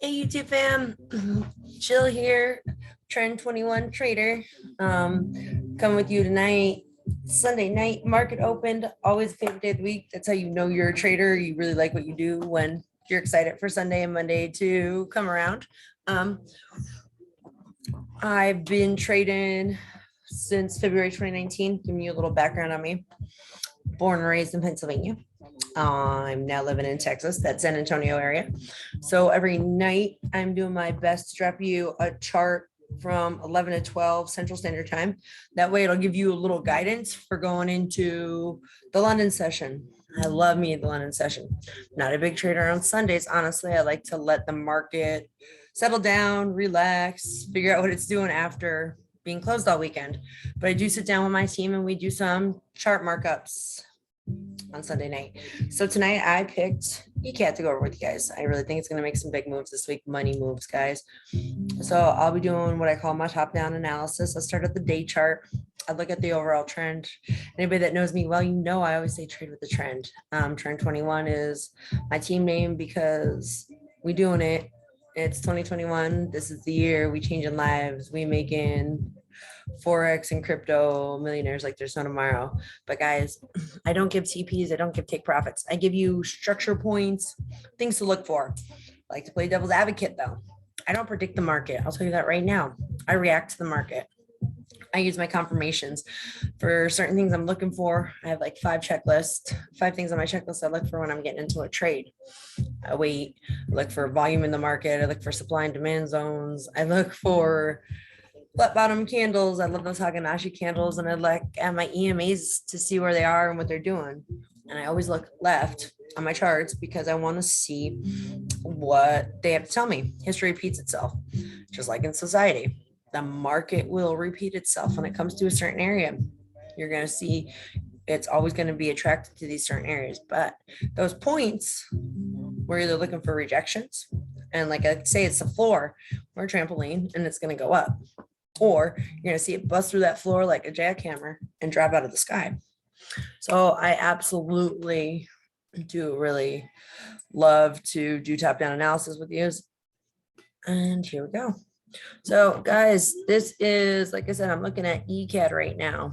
Hey YouTube fam, chill here, Trend 21 trader. Come with you tonight. Sunday night market opened, always a favorite day of the week. That's how you know you're a trader. You really like what you do when you're excited for Sunday and Monday to come around. Um, I've been trading since February 2019. Giving you a little background on me. Born and raised in Pennsylvania. I'm now living in Texas, that San Antonio area. So every night I'm doing my best to drop you a chart from 11 to 12 Central Standard Time. That way it'll give you a little guidance for going into the London session. I love me the London session. Not a big trader on Sundays. Honestly, I like to let the market settle down, relax, figure out what it's doing after being closed all weekend. But I do sit down with my team and we do some chart markups on Sunday night. So tonight I picked Eurcad to go over with you guys. I really think it's going to make some big moves this week, money moves, guys. So I'll be doing what I call my top-down analysis. I'll start at the day chart. I look at the overall trend. Anybody that knows me well, you know I always say trade with the trend. Trend 21 is my team name because we doing it. It's 2021. This is the year we changing lives. We making Forex and crypto millionaires like there's no tomorrow. But guys, I don't give TPs. I don't give take profits. I give you structure points, things to look for. I like to play devil's advocate though. I don't predict the market. I'll tell you that right now. I react to the market. I use my confirmations for certain things I'm looking for. I have like 5 things on my checklist I look for when I'm getting into a trade. I wait, I look for volume in the market. I look for supply and demand zones. I look for flat bottom candles. I love those Haganashi candles, and I look at my EMAs to see where they are and what they're doing. And I always look left on my charts because I want to see what they have to tell me. History repeats itself, just like in society. The market will repeat itself when it comes to a certain area. You're going to see it's always going to be attracted to these certain areas. But those points, we're either looking for rejections, and like I say, it's the floor or a trampoline, and it's going to go up. Or you're going to see it bust through that floor like a jackhammer and drop out of the sky. So I absolutely do really love to do top-down analysis with you. And here we go. So guys, this is, like I said, I'm looking at Eurcad right now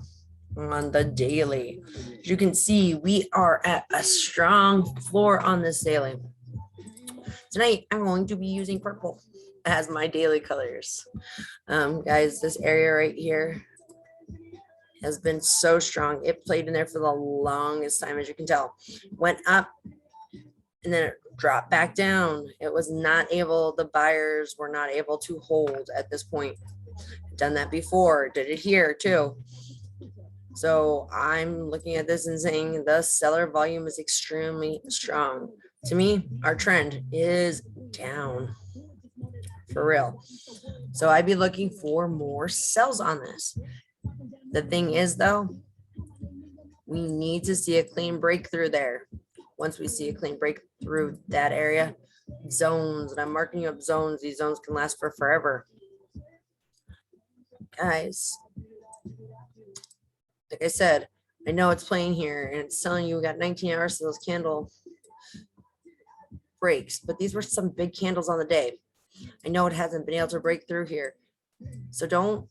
on the daily. As you can see, we are at a strong floor on this daily. Tonight, I'm going to be using purple as my daily colors. Guys, this area right here has been so strong. It played in there for the longest time, as you can tell. Went up and then it dropped back down. It was not able, the buyers were not able to hold at this point. Done that before, did it here too. So I'm looking at this and saying the seller volume is extremely strong. To me, our trend is down for real. So I'd be looking for more sells on this. The thing is though, we need to see a clean breakthrough there. Once we see a clean breakthrough that area, zones, and I'm marking up zones, these zones can last for forever. Guys, like I said, I know it's playing here and it's telling you we got 19 hours to those candle breaks, but these were some big candles on the day. I know it hasn't been able to break through here. So don't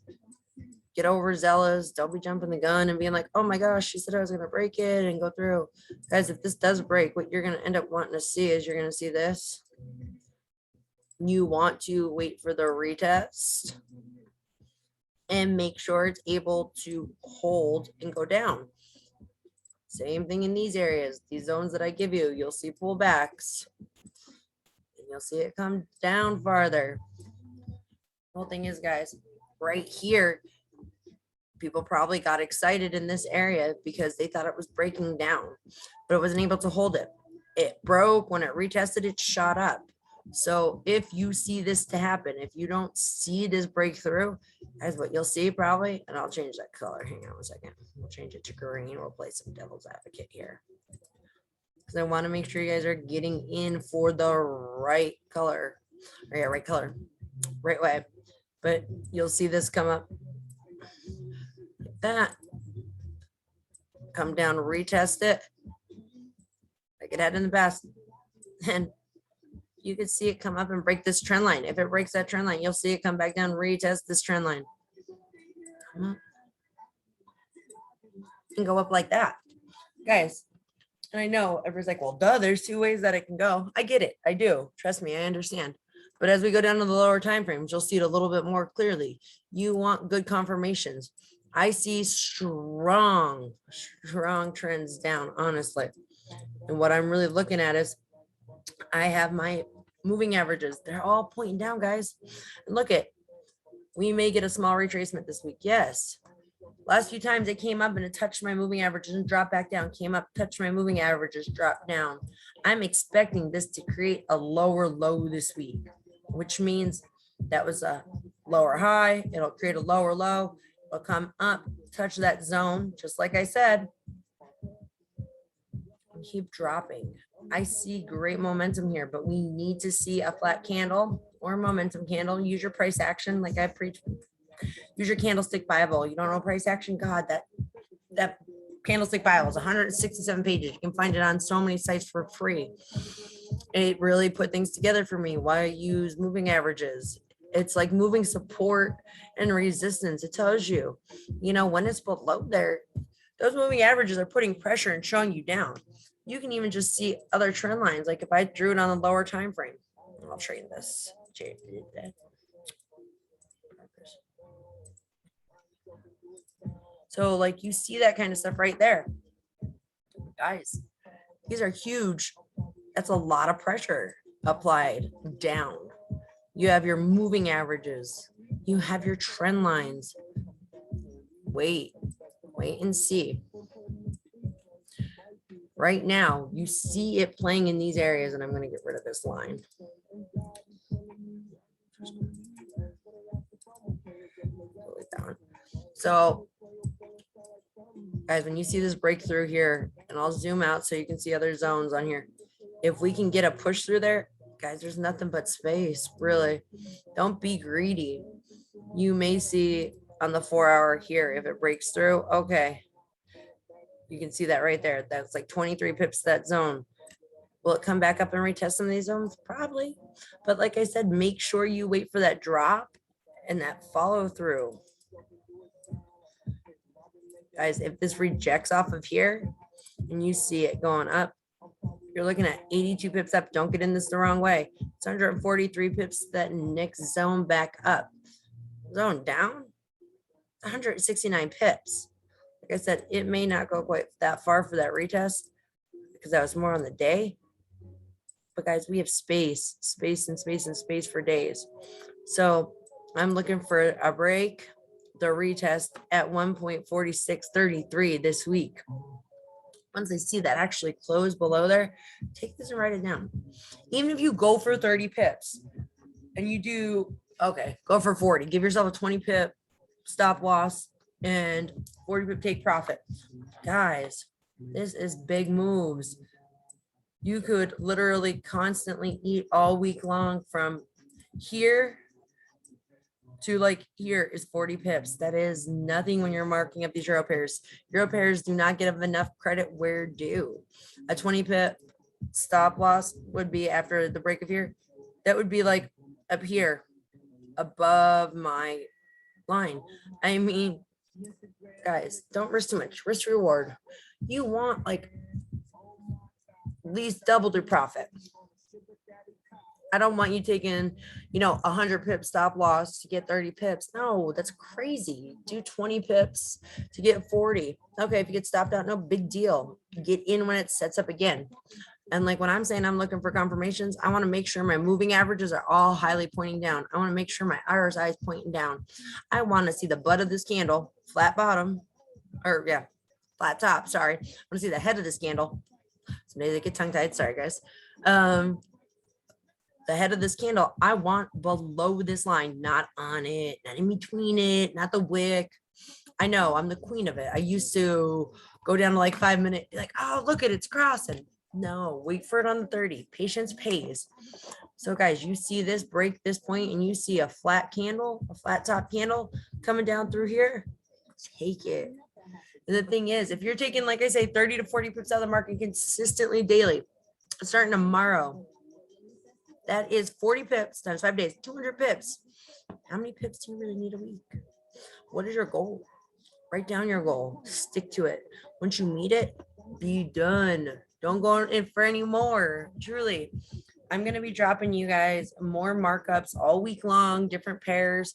get overzealous. Don't be jumping the gun and being like, oh my gosh, she said I was going to break it and go through. Guys, if this does break, what you're going to end up wanting to see is you're going to see this. You want to wait for the retest and make sure it's able to hold and go down. Same thing in these areas, these zones that I give you, you'll see pullbacks and you'll see it come down farther. The whole thing is, guys, right here, people probably got excited in this area because they thought it was breaking down, but it wasn't able to hold it. It broke. When it retested, it shot up. So if you see this to happen, if you don't see this breakthrough, as what you'll see probably, and I'll change that color. Hang on a second. We'll change it to green. We'll play some devil's advocate here. Because I want to make sure you guys are getting in for the right color. Or yeah, right color. Right way. But you'll see this come up that, come down, retest it like it had in the past, and you could see it come up and break this trend line. If it breaks that trend line, you'll see it come back down, retest this trend line. Come up and go up like that. Guys, and I know everyone's like, well, duh, there's two ways that it can go. I get it. I do. Trust me, I understand. But as we go down to the lower time frames, you'll see it a little bit more clearly. You want good confirmations. I see strong trends down, honestly. And what I'm really looking at is I have my moving averages. They're all pointing down, guys. And look at, we may get a small retracement this week. Yes. Last few times it came up and it touched my moving averages and dropped back down, came up, touched my moving averages, dropped down. I'm expecting this to create a lower low this week, which means that was a lower high. It'll create a lower low. It'll come up, touch that zone, just like I said, and keep dropping. I see great momentum here, but we need to see a flat candle or momentum candle. Use your price action like I preach. Use your candlestick Bible. You don't know price action? God, that candlestick Bible is 167 pages. You can find it on so many sites for free. It really put things together for me. Why I use moving averages. It's like moving support and resistance. It tells you, when it's below there, those moving averages are putting pressure and showing you down. You can even just see other trend lines. Like if I drew it on the lower time frame, I'll train this. So like you see that kind of stuff right there. Guys, these are huge. That's a lot of pressure applied down. You have your moving averages. You have your trend lines. Wait and see. Right now, you see it playing in these areas, and I'm going to get rid of this line. So, guys, when you see this breakthrough here, and I'll zoom out so you can see other zones on here. If we can get a push through there, guys, there's nothing but space, really. Don't be greedy. You may see on the 4 hour here, if it breaks through, okay. You can see that right there. That's like 23 pips, that zone. Will it come back up and retest some of these zones? Probably. But like I said, make sure you wait for that drop and that follow through. Guys, if this rejects off of here and you see it going up, you're looking at 82 pips up. Don't get in this the wrong way. It's 143 pips, that next zone back up. Zone down, 169 pips. Like I said, it may not go quite that far for that retest because that was more on the day. But guys, we have space for days. So I'm looking for a break, the retest at 1.4633 this week. Once I see that actually close below there, take this and write it down. Even if you go for 30 pips and you do, okay, go for 40, give yourself a 20 pip stop loss and 40 pip take profit. Guys, this is big moves. You could literally constantly eat all week long from here to like here is 40 pips. That is nothing when you're marking up these euro pairs. Euro pairs do not give enough credit where due. A 20 pip stop loss would be after the break of here. That would be like up here above my line. I mean, guys, don't risk too much. Risk reward. You want like at least double the profit. I don't want you taking, 100 pip stop loss to get 30 pips. No, that's crazy. Do 20 pips to get 40. Okay, if you get stopped out, no big deal. Get in when it sets up again. And like when I'm saying I'm looking for confirmations, I want to make sure my moving averages are all highly pointing down. I want to make sure my RSI is pointing down. I want to see the butt of this candle, flat bottom, flat top. Sorry. I want to see the head of this candle. Some days I get tongue tied. Sorry, guys. The head of this candle, I want below this line, not on it, not in between it, not the wick. I know I'm the queen of it. I used to go down to like 5 minutes, like, oh, look at it's crossing. No, wait for it on the 30. Patience pays. So guys, you see this break this point and you see a flat candle, a flat top candle coming down through here, take it. And the thing is, if you're taking, like I say, 30 to 40 pips out of the market consistently daily, starting tomorrow, That is 40 pips times 5 days, 200 pips. How many pips do you really need a week? What is your goal? Write down your goal, stick to it. Once you meet it, be done. Don't go in for any more. Truly, I'm going to be dropping you guys more markups all week long, different pairs.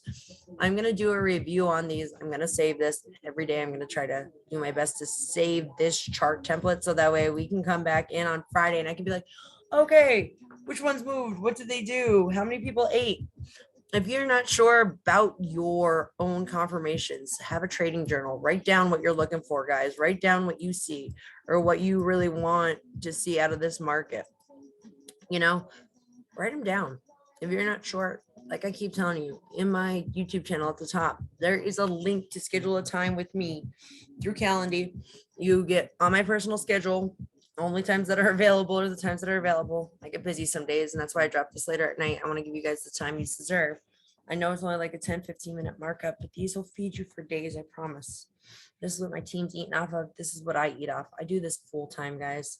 I'm going to do a review on these. I'm going to save this every day. I'm going to try to do my best to save this chart template so that way we can come back in on Friday and I can be like, okay, which ones moved? What did they do? How many people ate? If you're not sure about your own confirmations, have a trading journal. Write down what you're looking for, guys. Write down what you see or what you really want to see out of this market. You know, write them down. If you're not sure, like I keep telling you, in my YouTube channel at the top, there is a link to schedule a time with me through Calendly. You get on my personal schedule. Only times that are available are the times that are available. I get busy some days, and that's why I drop this later at night. I want to give you guys the time you deserve. I know it's only like a 10-15 minute markup, but these will feed you for days, I promise. This is what my team's eating off of. This is what I eat off. I do this full time, guys.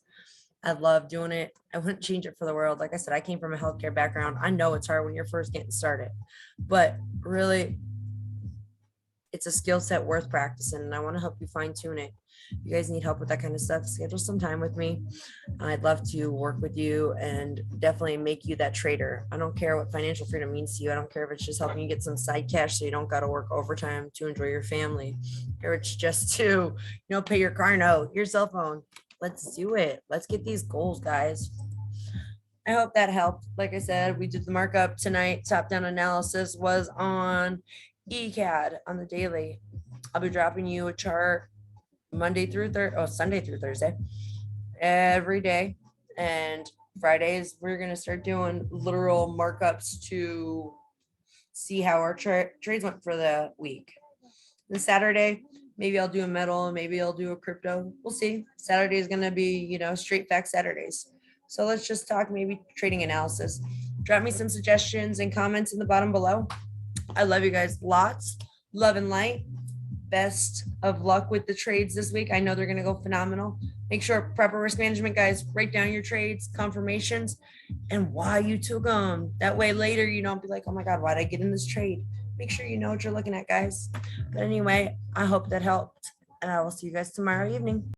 I love doing it. I wouldn't change it for the world. Like I said, I came from a healthcare background. I know it's hard when you're first getting started, but really, it's a skill set worth practicing, and I want to help you fine tune it. If you guys need help with that kind of stuff, schedule some time with me. I'd love to work with you and definitely make you that trader. I don't care what financial freedom means to you. I don't care if it's just helping you get some side cash so you don't got to work overtime to enjoy your family, or it's just to, pay your car note, your cell phone. Let's do it. Let's get these goals, guys. I hope that helped. Like I said, we did the markup tonight. Top down analysis was on Eurcad on the daily. I'll be dropping you a chart Sunday through Thursday every day. And Fridays, we're going to start doing literal markups to see how our trades went for the week. The Saturday, maybe I'll do a metal, maybe I'll do a crypto. We'll see. Saturday is going to be, straight fact Saturdays. So let's just talk maybe trading analysis. Drop me some suggestions and comments in the bottom below. I love you guys lots. Love and light. Best of luck with the trades this week. I know they're going to go phenomenal. Make sure proper risk management, guys. Write down your trades, confirmations, and why you took them. That way later you don't be like, oh my God, why did I get in this trade? Make sure you know what you're looking at, guys. But anyway, I hope that helped, and I will see you guys tomorrow evening.